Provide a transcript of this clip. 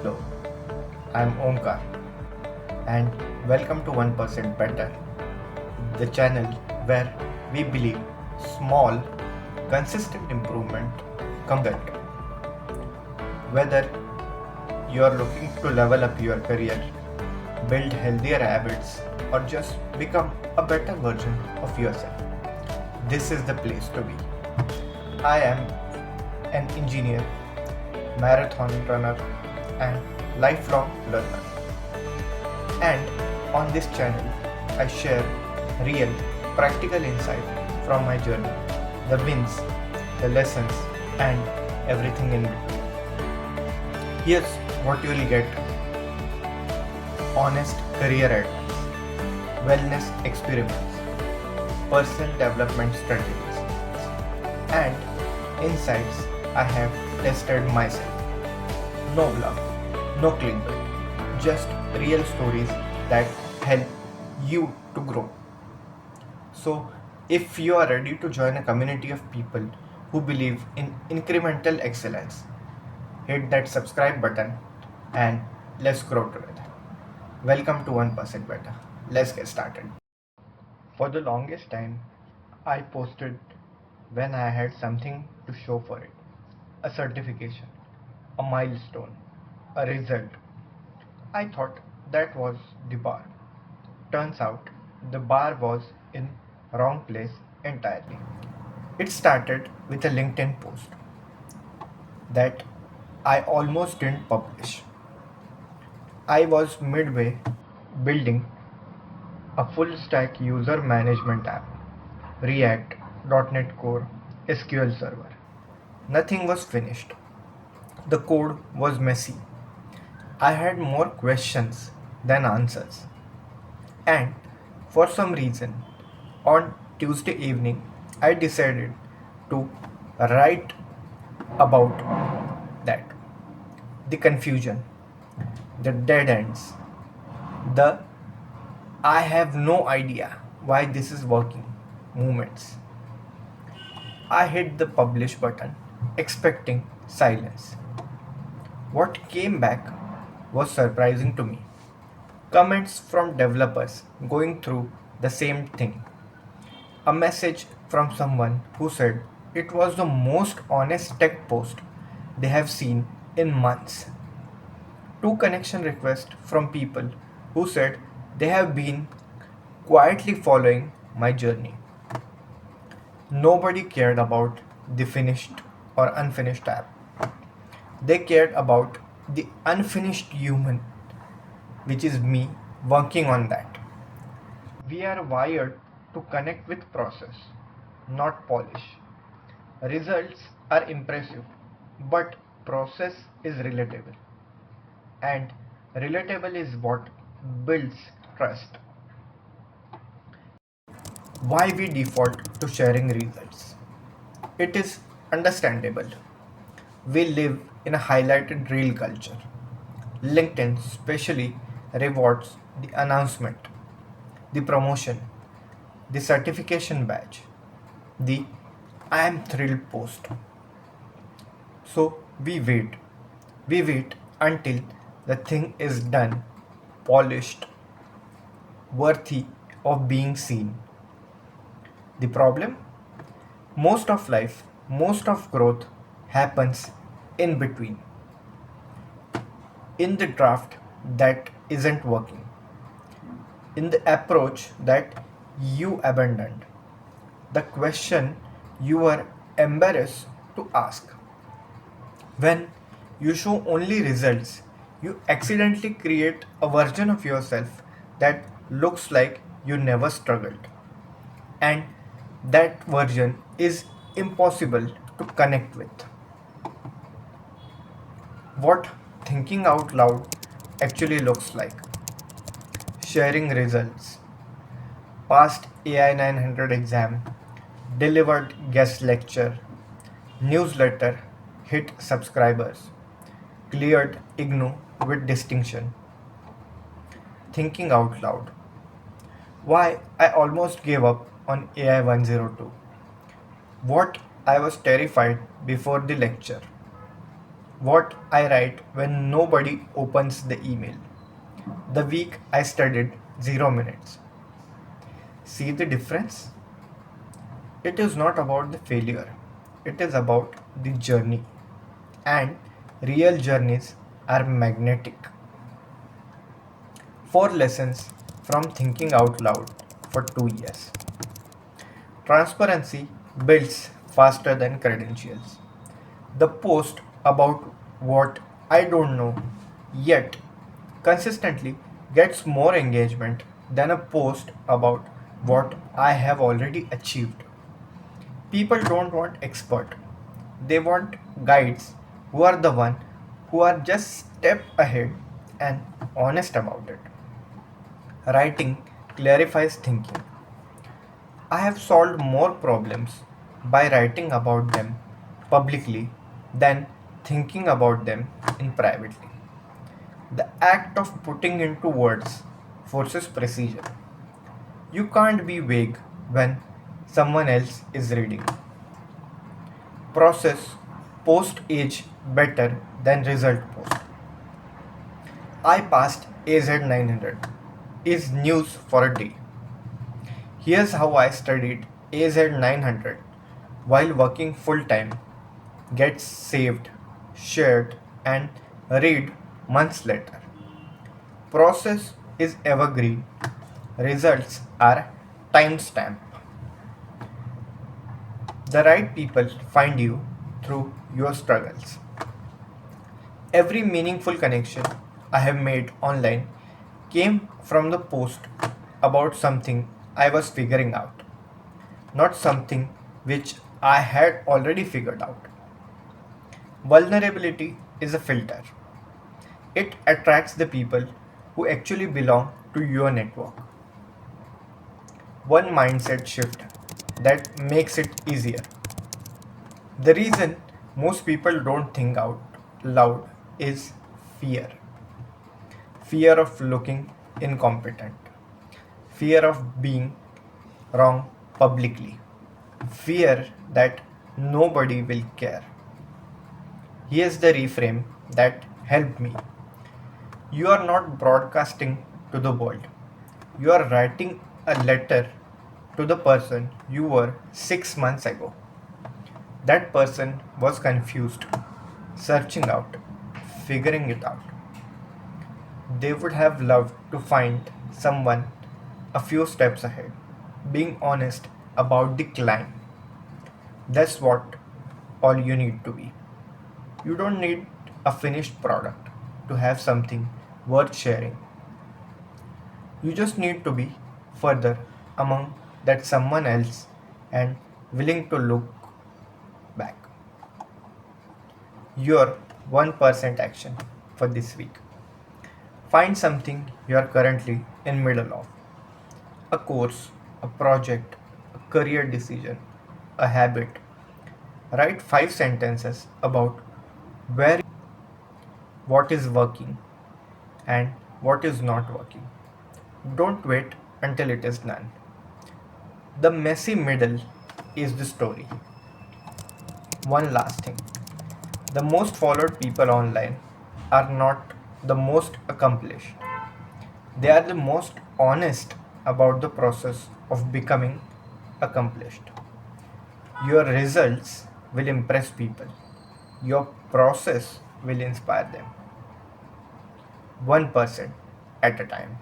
Hello, I'm Omkar and welcome to 1% Better, the channel where we believe small, consistent improvement comes at. Whether you are looking to level up your career, build healthier habits, or just become a better version of yourself, this is the place to be. I am an engineer, marathon runner, and lifelong learner. And on this channel, I share real, practical insight from my journey, the wins, the lessons, and everything in between. Here's what you'll get: honest career advice, wellness experiments, personal development strategies, and insights I have tested myself. No bluff, no clickbait, just real stories that help you to grow. So, if you are ready to join a community of people who believe in incremental excellence, hit that subscribe button and let's grow together. Welcome to 1% Better. Let's get started. For the longest time, I posted when I had something to show for it: a certification, a milestone, a result. I thought that was the bar. Turns out the bar was in wrong place entirely. It started with a LinkedIn post that I almost didn't publish. I was midway building a full stack user management app, React, .NET Core, SQL Server. Nothing was finished. The code was messy. I had more questions than answers. And for some reason, on Tuesday evening, I decided to write about that: the confusion, the dead ends, the I have no idea why this is working moments. I hit the publish button, expecting silence. What came back was surprising to me. Comments from developers going through the same thing. A message from someone who said it was the most honest tech post they have seen in months. Two connection requests from people who said they have been quietly following my journey. Nobody cared about the finished or unfinished app. They cared about the unfinished human, which is me working on that. We are wired to connect with process, not polish. Results are impressive, but process is relatable. And relatable is what builds trust. Why we default to sharing results? It is understandable. We live in a highlighted reel culture. LinkedIn specially rewards the announcement, the promotion, the certification badge, the I am thrilled post. So we wait. We wait until the thing is done, polished, worthy of being seen. The problem? Most of life, most of growth happens in between, in the draft that isn't working, in the approach that you abandoned, the question you were embarrassed to ask. When you show only results, you accidentally create a version of yourself that looks like you never struggled. And that version is impossible to connect with. What thinking out loud actually looks like: sharing results, passed AI 900 exam, delivered guest lecture, newsletter, hit subscribers, cleared IGNOU with distinction. Thinking out loud. Why I almost gave up on AI 102. What I was terrified before the lecture. what I write when nobody opens the email. The week I studied 0 minutes. See the difference? It is not about the failure, it is about the journey. And real journeys are magnetic. 4 lessons from thinking out loud for 2 years. Transparency builds faster than credentials. The post about what I don't know yet consistently gets more engagement than a post about what I have already achieved. People don't want expert. They want guides who are the one who are just step ahead and honest about it. Writing clarifies thinking. I have solved more problems by writing about them publicly than thinking about them in privately. The act of putting into words forces precision. You can't be vague when someone else is reading. Process post age better than result post. I passed AZ 900 is news for a day. Here's how I studied AZ 900 while working full time, gets saved, shared, and read months later. Process is evergreen, results are timestamp. The right people find you through your struggles. Every meaningful connection I have made online came from the post about something I was figuring out, not something which I had already figured out. Vulnerability is a filter. It attracts the people who actually belong to your network. One mindset shift that makes it easier. The reason most people don't think out loud is fear. Fear of looking incompetent, fear of being wrong publicly, fear that nobody will care. Here's the reframe that helped me. You are not broadcasting to the world, you are writing a letter to the person you were 6 months ago. That person was confused, searching out, figuring it out. They would have loved to find someone a few steps ahead, being honest about the climb. That's what all you need to be. You don't need a finished product to have something worth sharing. You just need to be further among that someone else and willing to look back. Your 1% action for this week. Find something you are currently in middle of. A course, a project, a career decision, a habit. Write 5 sentences about where what is working and what is not working. Don't wait until it is done. The messy middle is the story. One last thing. The most followed people online are not the most accomplished. They are the most honest about the process of becoming accomplished. Your results will impress people. Your process will inspire them. 1% at a time.